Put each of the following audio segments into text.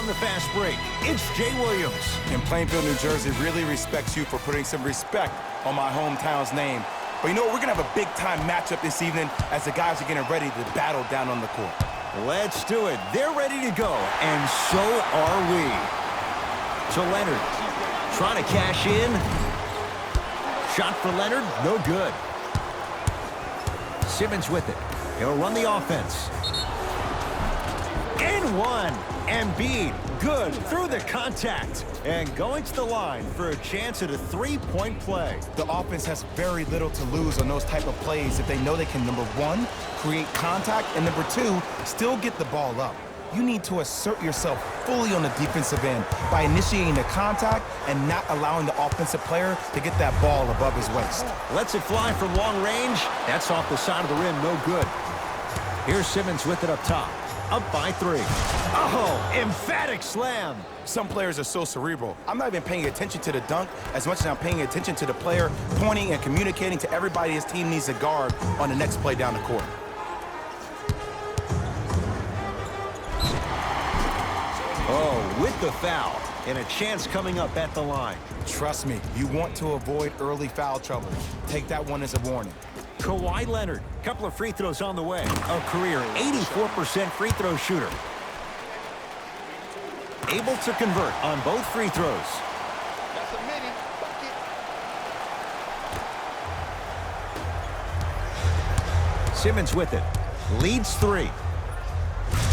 the fast break, it's Jay Williams. And Plainfield, New Jersey really respects you for putting some respect on my hometown's name. But you know what? We're going to have a big-time matchup this evening as the guys are getting ready to battle down on the court. Let's do it. They're ready to go, and so are we. To Leonard, trying to cash in. Shot for Leonard, no good. Simmons with it. He'll run the offense. And one. Embiid, good through the contact. And going to the line for a chance at a three-point play. The offense has very little to lose on those type of plays if they know they can, number one, create contact, and number two, still get the ball up. You need to assert yourself fully on the defensive end by initiating the contact and not allowing the offensive player to get that ball above his waist. Lets it fly from long range. That's off the side of the rim, no good. Here's Simmons with it up top. Up by 3. Oh, emphatic slam. Some players are so cerebral. I'm not even paying attention to the dunk as much as I'm paying attention to the player pointing and communicating to everybody his team needs to guard on the next play down the court. Oh, with the foul. And a chance coming up at the line. Trust me, you want to avoid early foul trouble. Take that one as a warning. Kawhi Leonard, couple of free throws on the way. A career 84% free throw shooter. Able to convert on both free throws. That's a mini bucket. Simmons with it. Leads 3.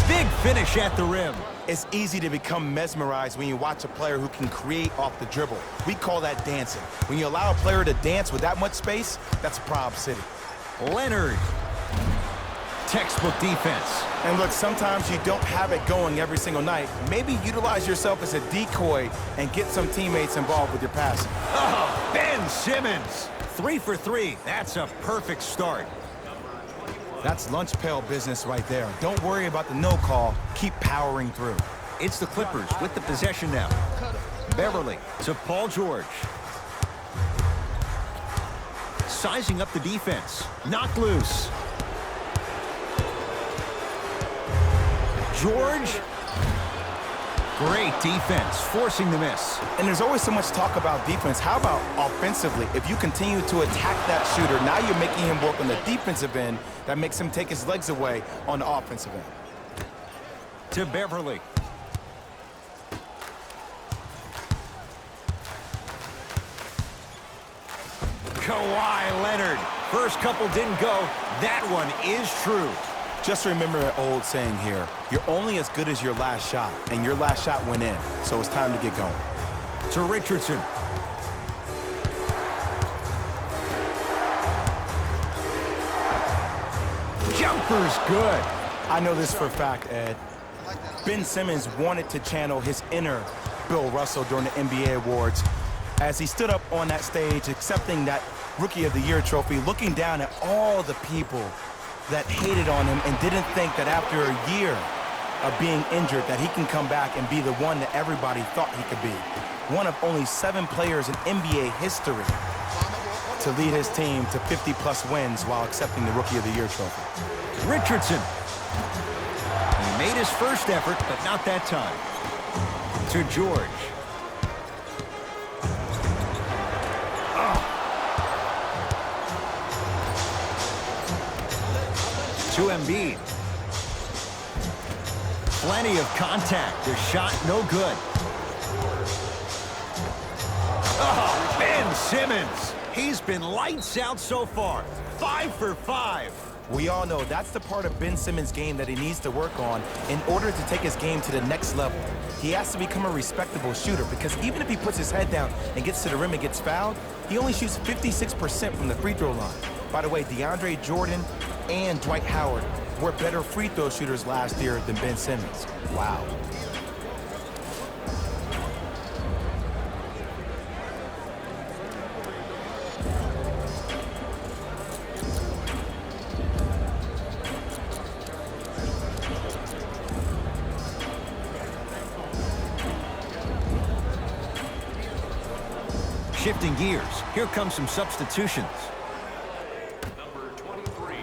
Big finish at the rim. It's easy to become mesmerized when you watch a player who can create off the dribble. We call that dancing. When you allow a player to dance with that much space, that's Prob City. Leonard. Textbook defense. And look, sometimes you don't have it going every single night. Maybe utilize yourself as a decoy and get some teammates involved with your passing. Oh, Ben Simmons. 3 for 3. That's a perfect start. That's lunch pail business right there. Don't worry about the no call. Keep powering through. It's the Clippers with the possession now. Beverly to Paul George. Sizing up the defense. Knocked loose. George. Great defense, forcing the miss. And there's always so much talk about defense. How about offensively? If you continue to attack that shooter, now you're making him work on the defensive end. That makes him take his legs away on the offensive end. To Beverly. Kawhi Leonard. First couple didn't go. That one is true. Just remember an old saying here. You're only as good as your last shot, and your last shot went in. So it's time to get going. To Richardson. Jumper's good. I know this for a fact, Ed. Ben Simmons wanted to channel his inner Bill Russell during the NBA Awards as he stood up on that stage accepting that Rookie of the Year trophy, looking down at all the people that hated on him and didn't think that after a year of being injured that he can come back and be the one that everybody thought he could be. One of only 7 players in NBA history to lead his team to 50-plus wins while accepting the Rookie of the Year trophy. Richardson. He made his first effort, but not that time. To George. To Embiid. Plenty of contact. The shot no good. Oh, Ben Simmons. He's been lights out so far. 5 for 5. We all know that's the part of Ben Simmons' game that he needs to work on in order to take his game to the next level. He has to become a respectable shooter because even if he puts his head down and gets to the rim and gets fouled, he only shoots 56% from the free throw line. By the way, DeAndre Jordan and Dwight Howard were better free throw shooters last year than Ben Simmons. Wow. Shifting gears, here comes some substitutions. Number 23,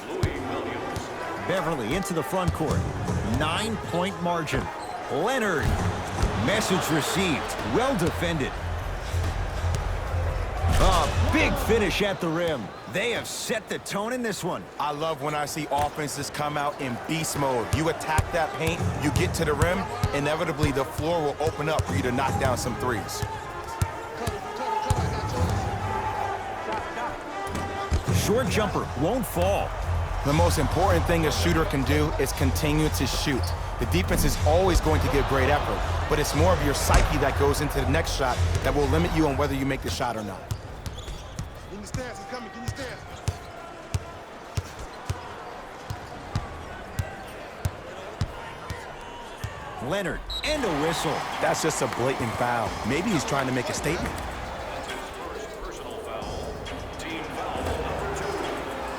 Louis Williams. Beverly into the front court. 9-point margin. Leonard. Message received. Well defended. A big finish at the rim. They have set the tone in this one. I love when I see offenses come out in beast mode. You attack that paint, you get to the rim, inevitably the floor will open up for you to knock down some threes. Short jumper won't fall. The most important thing a shooter can do is continue to shoot. The defense is always going to give great effort, but it's more of your psyche that goes into the next shot that will limit you on whether you make the shot or not. Give me stairs, he's coming, give me stairs. Leonard, and a whistle. That's just a blatant foul. Maybe he's trying to make a statement. That's his first personal foul. Team foul number 2.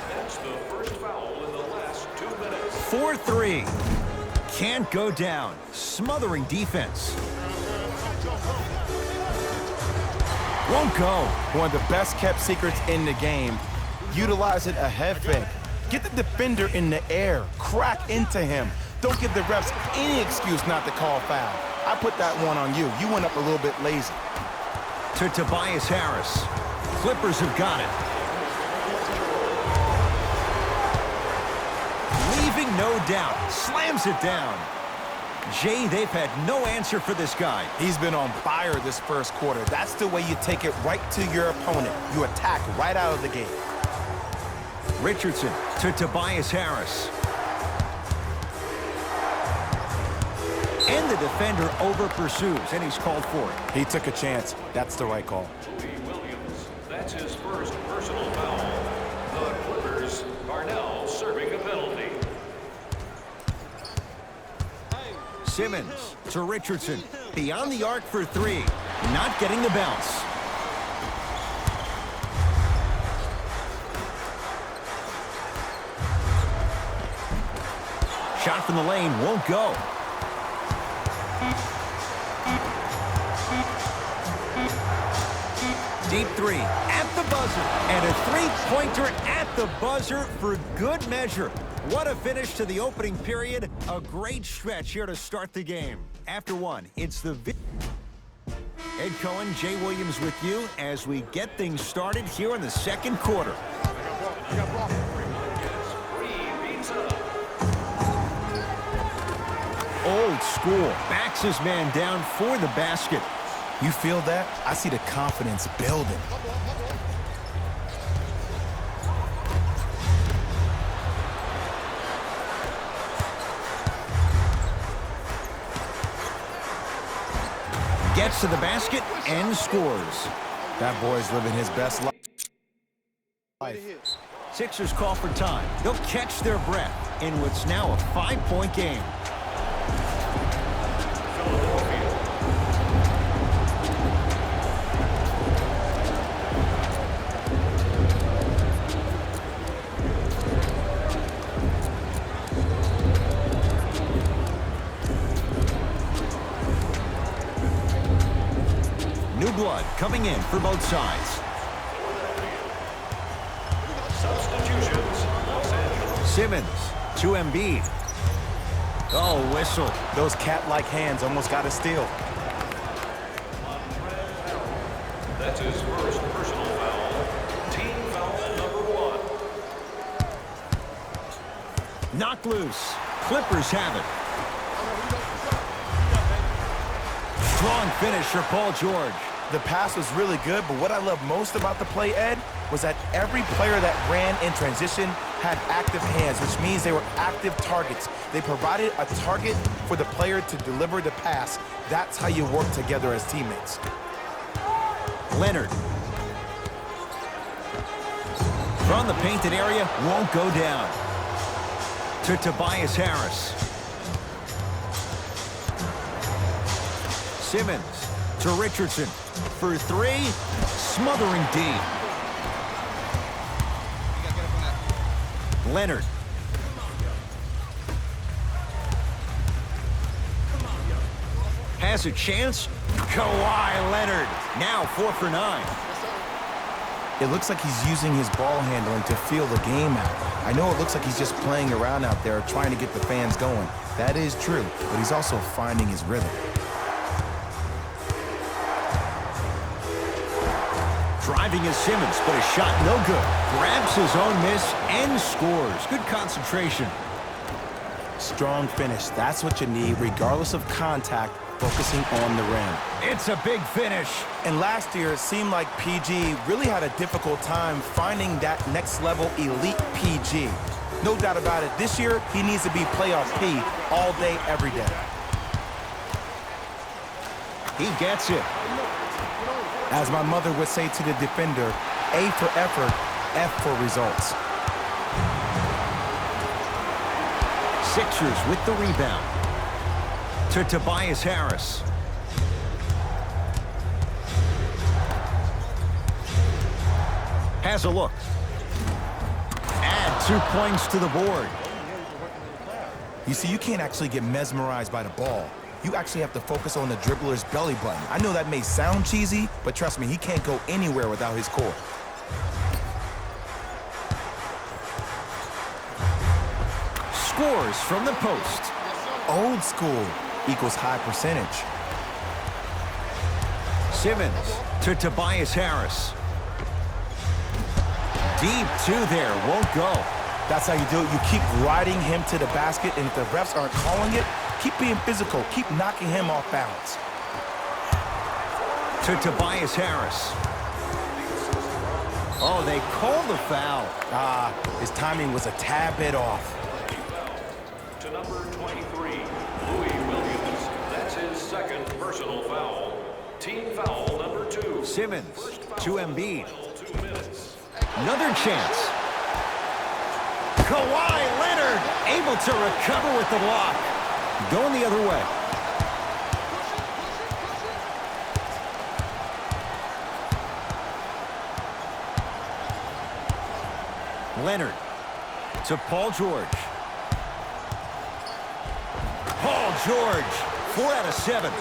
That's the first foul in the last 2 minutes. 4-3. Can't go down. Smothering defense. Won't go. One of the best kept secrets in the game. Utilizing a head fake. Get the defender in the air. Crack into him. Don't give the refs any excuse not to call foul. I put that one on you. You went up a little bit lazy. To Tobias Harris. Clippers have got it. Leaving no doubt. Slams it down. Jay, they've had no answer for this guy. He's been on fire this first quarter. That's the way you take it right to your opponent. You attack right out of the gate. Richardson to Tobias Harris. And the defender over pursues, and he's called for it. He took a chance. That's the right call. Williams. That's his first personal foul. The Clippers are now serving a penalty. Simmons to Richardson. Beyond the arc for 3. Not getting the bounce. Shot from the lane won't go. Deep 3 at the buzzer. And a three-pointer at the buzzer for good measure. What a finish to the opening period. A great stretch here to start the game. After one, it's the... Ed Cohen, Jay Williams with you as we get things started here in the second quarter. Old school. Backs his man down for the basket. You feel that? I see the confidence building. Gets to the basket and scores. That boy's living his best life. Sixers call for time. They'll catch their breath in what's now a 5-point game. New blood coming in for both sides. Substitutions. Los Angeles. Simmons to Embiid. Oh, whistle. Those cat-like hands almost got a steal. That's his first personal foul. Team foul number 1. Knocked loose. Clippers have it. Strong finish for Paul George. The pass was really good, but what I love most about the play, Ed, was that every player that ran in transition had active hands, which means they were active targets. They provided a target for the player to deliver the pass. That's how you work together as teammates. Leonard. From the painted area, won't go down. To Tobias Harris. Simmons to Richardson. For 3, smothering deep. Leonard. Has a chance. Kawhi Leonard. Now 4 for 9. It looks like he's using his ball handling to feel the game out. I know it looks like he's just playing around out there trying to get the fans going. That is true, but he's also finding his rhythm. Driving is Simmons, but his shot no good. Grabs his own miss and scores. Good concentration. Strong finish. That's what you need, regardless of contact, focusing on the rim. It's a big finish. And last year, it seemed like PG really had a difficult time finding that next-level elite PG. No doubt about it, this year, he needs to be playoff P all day, every day. He gets it. As my mother would say to the defender, A for effort, F for results. Sixers with the rebound. To Tobias Harris. Has a look. Add 2 points to the board. You see, you can't actually get mesmerized by the ball. You actually have to focus on the dribbler's belly button. I know that may sound cheesy, but trust me, he can't go anywhere without his core. Scores from the post. Old school equals high percentage. Simmons to Tobias Harris. Deep two there, won't go. That's how you do it. You keep riding him to the basket, and if the refs aren't calling it, keep being physical. Keep knocking him off balance. To Tobias Harris. Oh, they called the foul. His timing was a tad bit off. To number 23, Louis Williams. That's his second personal foul. Team foul number 2. Simmons to Embiid. 2 minutes. Another chance. Kawhi Leonard able to recover with the block. Going the other way. Leonard to Paul George. Paul George, 4 out of 7.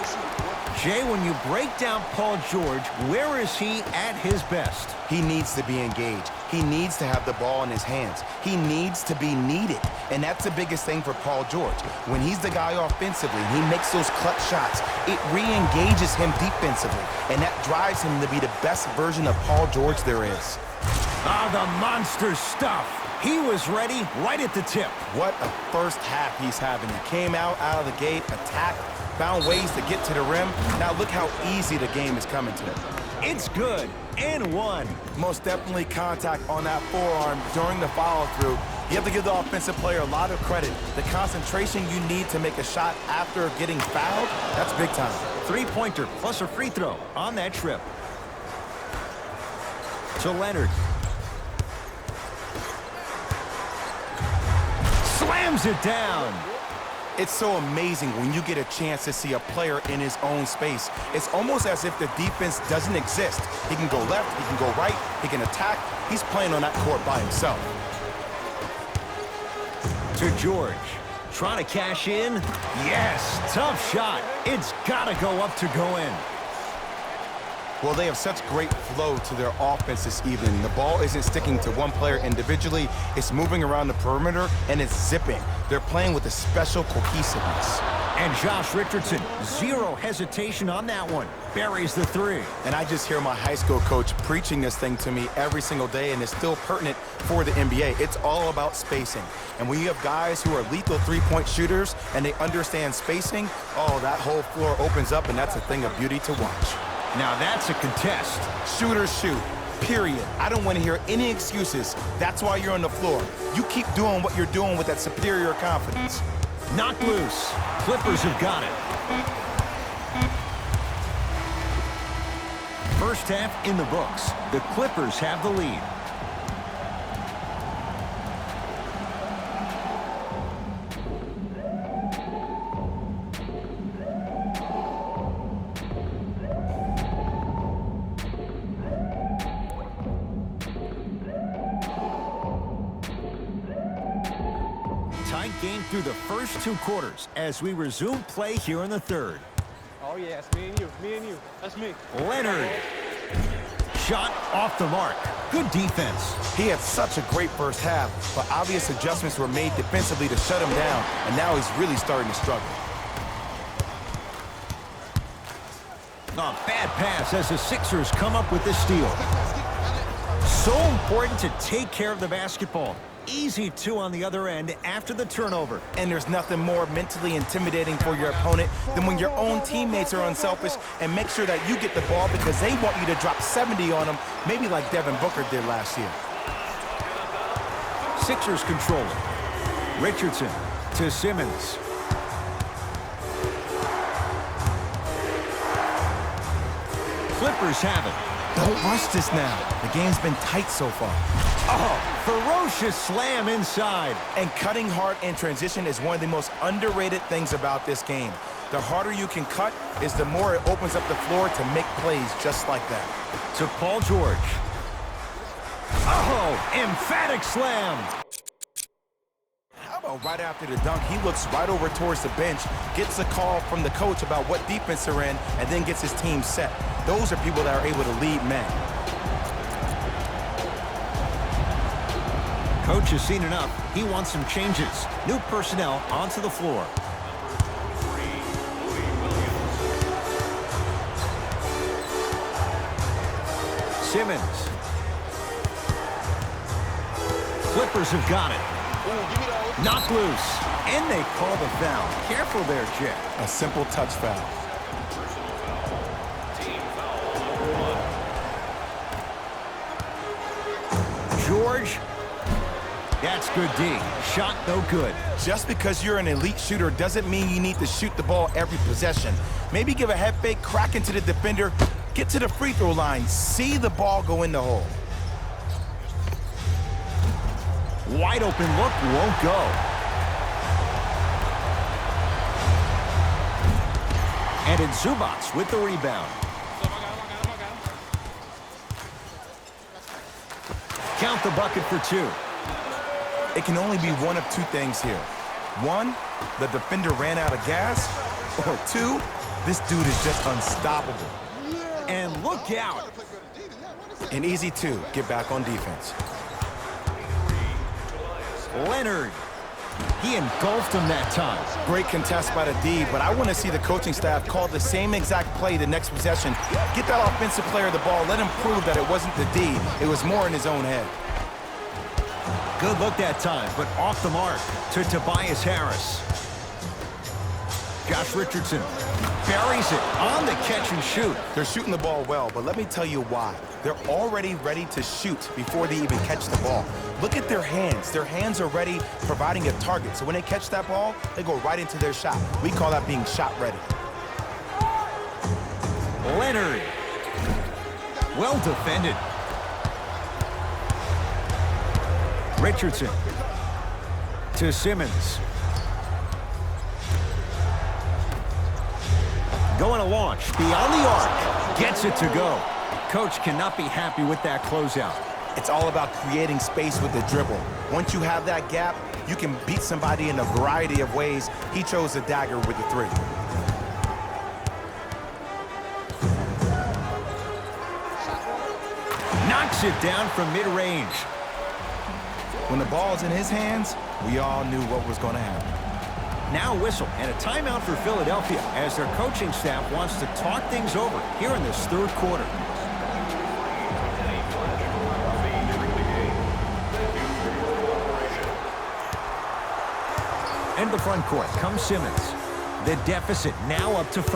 Jay, when you break down Paul George, where is he at his best? He needs to be engaged. He needs to have the ball in his hands. He needs to be needed. And that's the biggest thing for Paul George. When he's the guy offensively, he makes those clutch shots. It re-engages him defensively. And that drives him to be the best version of Paul George there is. The monster stuff. He was ready right at the tip. What a first half he's having. He came out of the gate, attacked, found ways to get to the rim. Now look how easy the game is coming to him. It's good, and one. Most definitely contact on that forearm during the follow-through. You have to give the offensive player a lot of credit. The concentration you need to make a shot after getting fouled, that's big time. 3-pointer plus a free throw on that trip. To Leonard. Slams it down. It's so amazing when you get a chance to see a player in his own space. It's almost as if the defense doesn't exist. He can go left, he can go right, he can attack. He's playing on that court by himself. To George. Trying to cash in. Yes, tough shot. It's got to go up to go in. Well, they have such great flow to their offense this evening. The ball isn't sticking to one player individually. It's moving around the perimeter, and it's zipping. They're playing with a special cohesiveness. And Josh Richardson, zero hesitation on that one. Buries the 3. And I just hear my high school coach preaching this thing to me every single day, and it's still pertinent for the NBA. It's all about spacing. And when you have guys who are lethal three-point shooters and they understand spacing, oh, that whole floor opens up, and that's a thing of beauty to watch. Now that's a contest. Shooters shoot, period. I don't want to hear any excuses. That's why you're on the floor. You keep doing what you're doing with that superior confidence. Knocked loose. Clippers have got it. First half in the books. The Clippers have the lead. Tight game through the first 2 quarters as we resume play here in the third. Oh, yeah, it's me and you. Me and you. That's me. Leonard. Shot off the mark. Good defense. He had such a great first half, but obvious adjustments were made defensively to shut him down, and now he's really starting to struggle. A bad pass as the Sixers come up with this steal. So important to take care of the basketball. Easy two on the other end after the turnover. And there's nothing more mentally intimidating for your opponent than when your own teammates are unselfish and make sure that you get the ball because they want you to drop 70 on them, maybe like Devin Booker did last year. Sixers control it. Richardson to Simmons. Clippers have it. Don't rush this now. The game's been tight so far. Oh, ferocious slam inside. And cutting hard in transition is one of the most underrated things about this game. The harder you can cut is the more it opens up the floor to make plays just like that. To Paul George. Oh, emphatic slam. How about right after the dunk, he looks right over towards the bench, gets a call from the coach about what defense they're in, and then gets his team set. Those are people that are able to lead men. Coach has seen enough. He wants some changes. New personnel onto the floor. Simmons. Clippers have got it. Knocked loose. And they call the foul. Careful there, Jet. A simple touch foul. George. That's good D. Shot no good. Just because you're an elite shooter doesn't mean you need to shoot the ball every possession. Maybe give a head fake, crack into the defender, get to the free throw line, see the ball go in the hole. Wide open look, won't go. And it's Zubats with the rebound. Count the bucket for two. It can only be one of two things here. One, the defender ran out of gas. Or two, this dude is just unstoppable. And look out. An easy two, get back on defense. Leonard. He engulfed him that time. Great contest by the D, but I want to see the coaching staff call the same exact play the next possession. Get that offensive player the ball. Let him prove that it wasn't the D. It was more in his own head. Good look that time, but off the mark to Tobias Harris. Josh Richardson buries it on the catch and shoot. They're shooting the ball well, but let me tell you why. They're already ready to shoot before they even catch the ball. Look at their hands. Their hands are ready, providing a target. So when they catch that ball, they go right into their shot. We call that being shot ready. Leonard. Well defended. Richardson to Simmons. Going to launch beyond the arc. Gets it to go. Coach cannot be happy with that closeout. It's all about creating space with the dribble. Once you have that gap, you can beat somebody in a variety of ways. He chose the dagger with the three. Knocks it down from mid-range. When the ball's in his hands, we all knew what was going to happen. Now whistle and a timeout for Philadelphia as their coaching staff wants to talk things over here in this third quarter. Into the front court comes Simmons. The deficit now up to 5.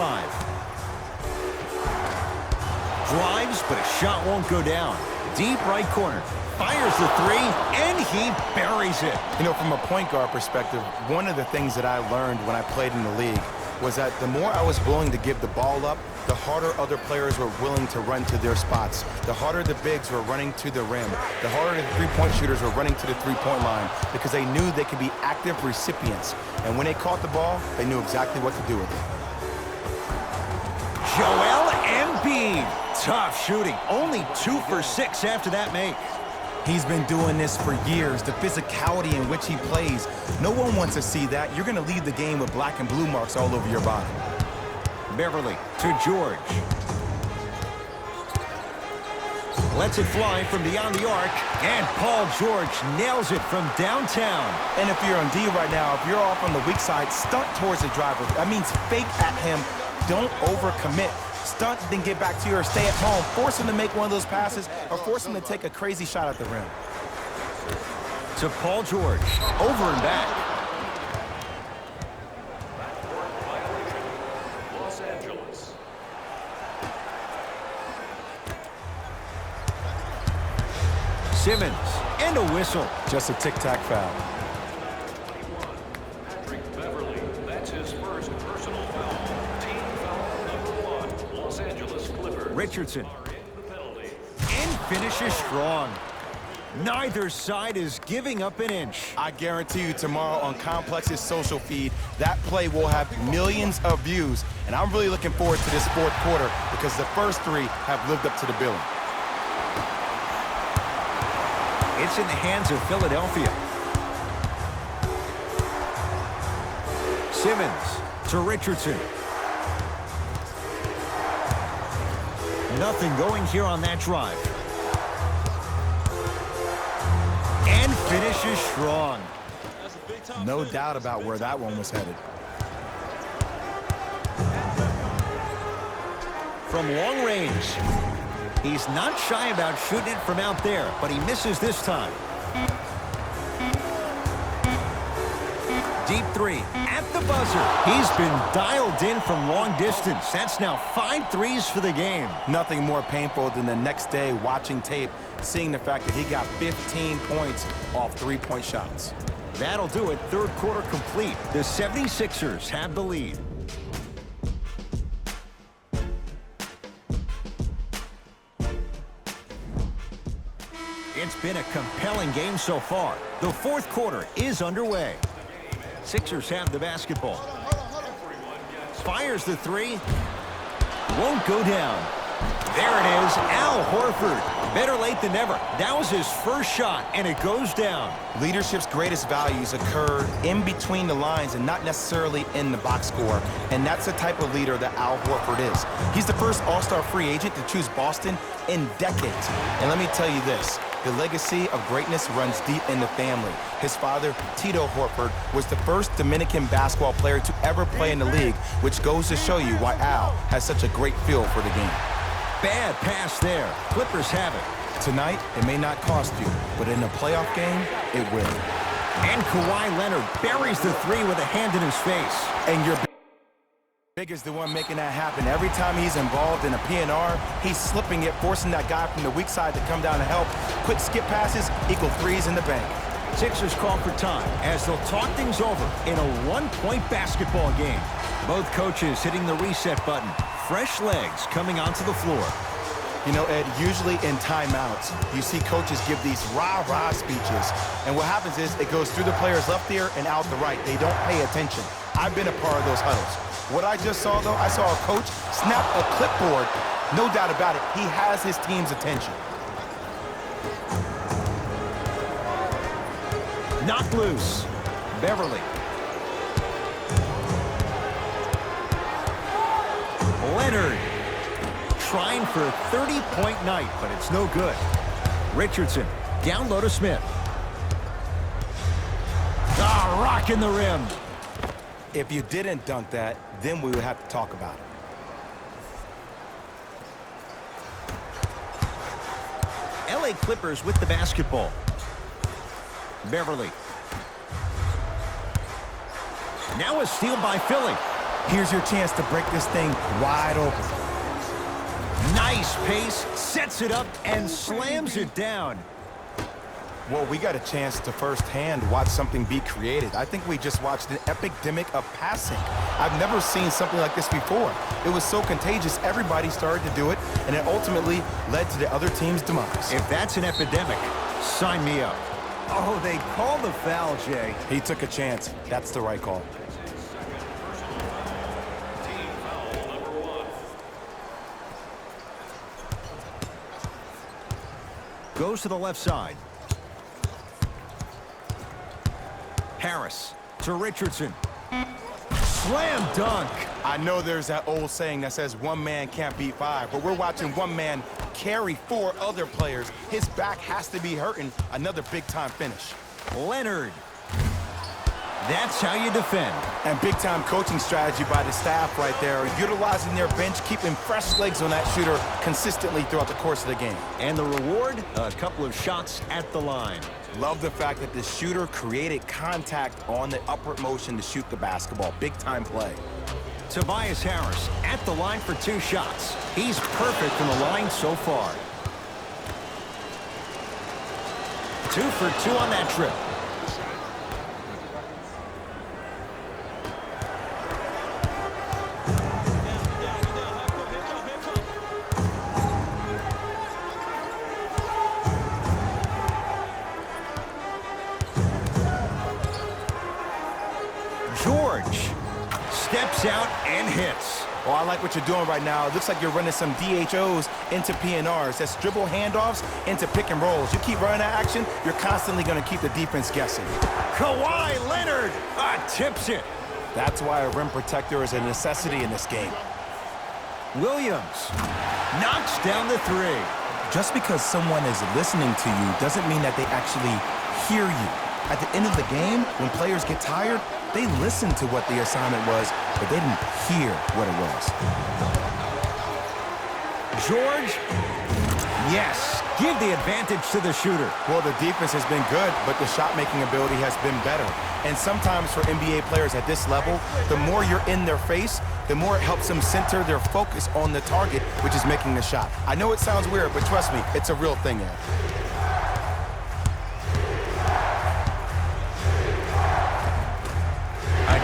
Drives, but a shot won't go down. Deep right corner. Fires the three, and he buries it. You know, from a point guard perspective, one of the things that I learned when I played in the league was that the more I was willing to give the ball up, the harder other players were willing to run to their spots. The harder the bigs were running to the rim. The harder the three-point shooters were running to the three-point line because they knew they could be active recipients. And when they caught the ball, they knew exactly what to do with it. Joel Embiid. Tough shooting. Only 2 for 6 after that make. He's been doing this for years, the physicality in which he plays. No one wants to see that. You're going to leave the game with black and blue marks all over your body. Beverly to George. Lets it fly from beyond the arc, and Paul George nails it from downtown. And if you're on D right now, if you're off on the weak side, stunt towards the driver. That means fake at him. Don't overcommit. Stunt, then get back to you or stay at home. Force him to make one of those passes or force him to take a crazy shot at the rim. To Paul George, over and back. Los Angeles. Simmons, and a whistle. Just a tic-tac foul. Patrick Beverly. That's his first personal foul. Team foul number 1. Los Angeles Clippers. Richardson, Are in the penalty. and finishes strong. Neither side is giving up an inch. I guarantee you tomorrow on Complex's social feed, that play will have millions of views. And I'm really looking forward to this fourth quarter because the first three have lived up to the billing. It's in the hands of Philadelphia. Simmons to Richardson. Nothing going here on that drive. And finishes strong. No doubt about where that one was headed. From long range. He's not shy about shooting it from out there, but he misses this time. Deep three at the buzzer. He's been dialed in from long distance. That's now 5 threes for the game. Nothing more painful than the next day watching tape, seeing the fact that he got 15 points off three-point shots. That'll do it. Third quarter complete. The 76ers have the lead. It's been a compelling game so far. The fourth quarter is underway. Sixers have the basketball. Fires the three. Won't go down. There it is, Al Horford. Better late than never. That was his first shot, and it goes down. Leadership's greatest values occur in between the lines and not necessarily in the box score. And that's the type of leader that Al Horford is. He's the first all-star free agent to choose Boston in decades. And let me tell you this, the legacy of greatness runs deep in the family. His father, Tito Horford, was the first Dominican basketball player to ever play in the league, which goes to show you why Al has such a great feel for the game. Bad pass there. Clippers have it. Tonight, it may not cost you, but in a playoff game, it will. And Kawhi Leonard buries the three with a hand in his face. And your big is the one making that happen. Every time he's involved in a PNR, he's slipping it, forcing that guy from the weak side to come down to help. Quick skip passes equal threes in the bank. Sixers call for time as they'll talk things over in a one-point basketball game. Both coaches hitting the reset button. Fresh legs coming onto the floor. You know, Ed, usually in timeouts, you see coaches give these rah-rah speeches. And what happens is it goes through the player's left ear and out the right. They don't pay attention. I've been a part of those huddles. What I just saw, though, I saw a coach snap a clipboard. No doubt about it, he has his team's attention. Knocked loose. Beverly. Leonard. Trying for a 30-point night, but it's no good. Richardson. Down low to Smith. Ah, rocking the rim. If you didn't dunk that, then we would have to talk about it. LA Clippers with the basketball. Beverly. Now a steal by Philly. Here's your chance to break this thing wide open. Nice pace, sets it up, and slams it down. Well, we got a chance to firsthand watch something be created. I think we just watched an epidemic of passing. I've never seen something like this before. It was so contagious, everybody started to do it, and it ultimately led to the other team's demise. If that's an epidemic, sign me up. Oh, they called the foul, Jay. He took a chance. That's the right call. Team foul number 1. Goes to the left side. Harris to Richardson. Slam dunk. I know there's that old saying that says one man can't beat five, but we're watching one man carry four other players. His back has to be hurting. Another big-time finish. Leonard. That's how you defend. And big-time coaching strategy by the staff right there, utilizing their bench, keeping fresh legs on that shooter consistently throughout the course of the game. And the reward, a couple of shots at the line. Love the fact that the shooter created contact on the upward motion to shoot the basketball. Big-time play. Tobias Harris at the line for 2 shots. He's perfect from the line so far. 2 for 2 on that trip. George steps out and hits. Oh, I like what you're doing right now. It looks like you're running some DHOs into PNRs. That's dribble handoffs into pick and rolls. You keep running that action, you're constantly going to keep the defense guessing. Kawhi Leonard tips it. That's why a rim protector is a necessity in this game. Williams knocks down the 3. Just because someone is listening to you doesn't mean that they actually hear you. At the end of the game, when players get tired, they listen to what the assignment was, but they didn't hear what it was. George, yes, give the advantage to the shooter. Well, the defense has been good, but the shot-making ability has been better. And sometimes for NBA players at this level, the more you're in their face, the more it helps them center their focus on the target, which is making the shot. I know it sounds weird, but trust me, it's a real thing, Ed.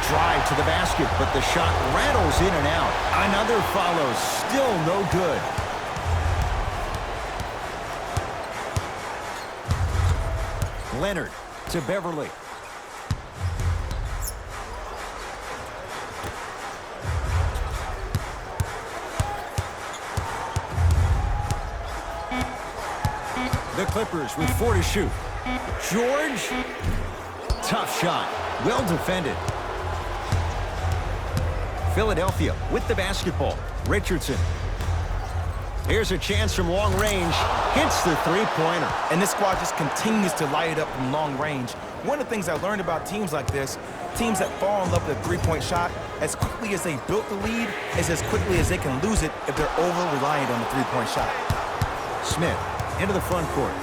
Drive to the basket, but the shot rattles in and out. Another follows, still no good. Leonard to Beverly. The Clippers with 4 to shoot. George, tough shot, well defended. Philadelphia with the basketball. Richardson. Here's a chance from long range. Hits the 3-pointer. And this squad just continues to light it up from long range. One of the things I learned about teams like this, teams that fall in love with a 3-point shot, as quickly as they built the lead, is as quickly as they can lose it if they're over-reliant on the 3-point shot. Smith into the front court.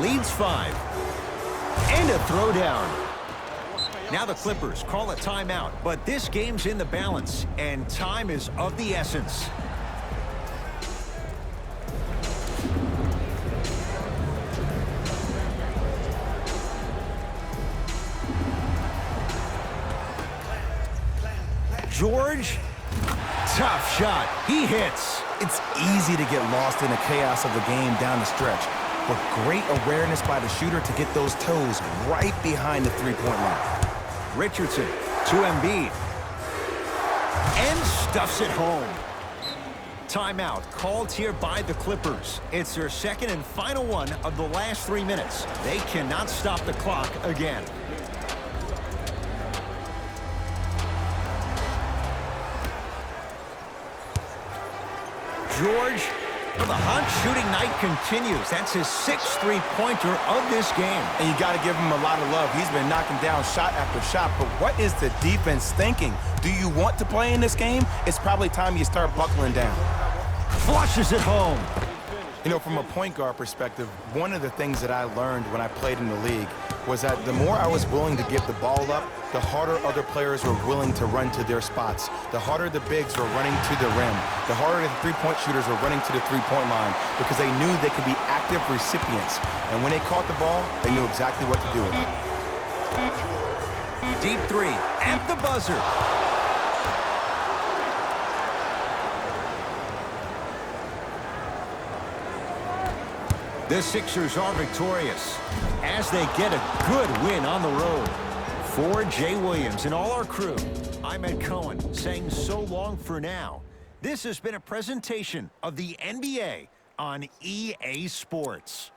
Leads 5. And a throwdown. Now the Clippers call a timeout, but this game's in the balance, and time is of the essence. George, tough shot. He hits. It's easy to get lost in the chaos of the game down the stretch, but great awareness by the shooter to get those toes right behind the 3-point line. Richardson to Embiid. And stuffs it home. Timeout called here by the Clippers. It's their second and final one of the last 3 minutes. They cannot stop the clock again. George, well, the hot shooting night continues. That's his 6th 3-pointer of this game. And you got to give him a lot of love. He's been knocking down shot after shot. But what is the defense thinking? Do you want to play in this game? It's probably time you start buckling down. Flushes it home. You know, from a point guard perspective, one of the things that I learned when I played in the league was that the more I was willing to give the ball up, the harder other players were willing to run to their spots. The harder the bigs were running to the rim. The harder the 3-point shooters were running to the 3-point line because they knew they could be active recipients. And when they caught the ball, they knew exactly what to do with it. Deep 3 at the buzzer. The Sixers are victorious as they get a good win on the road. For Jay Williams and all our crew, I'm Ed Cohen saying so long for now. This has been a presentation of the NBA on EA Sports.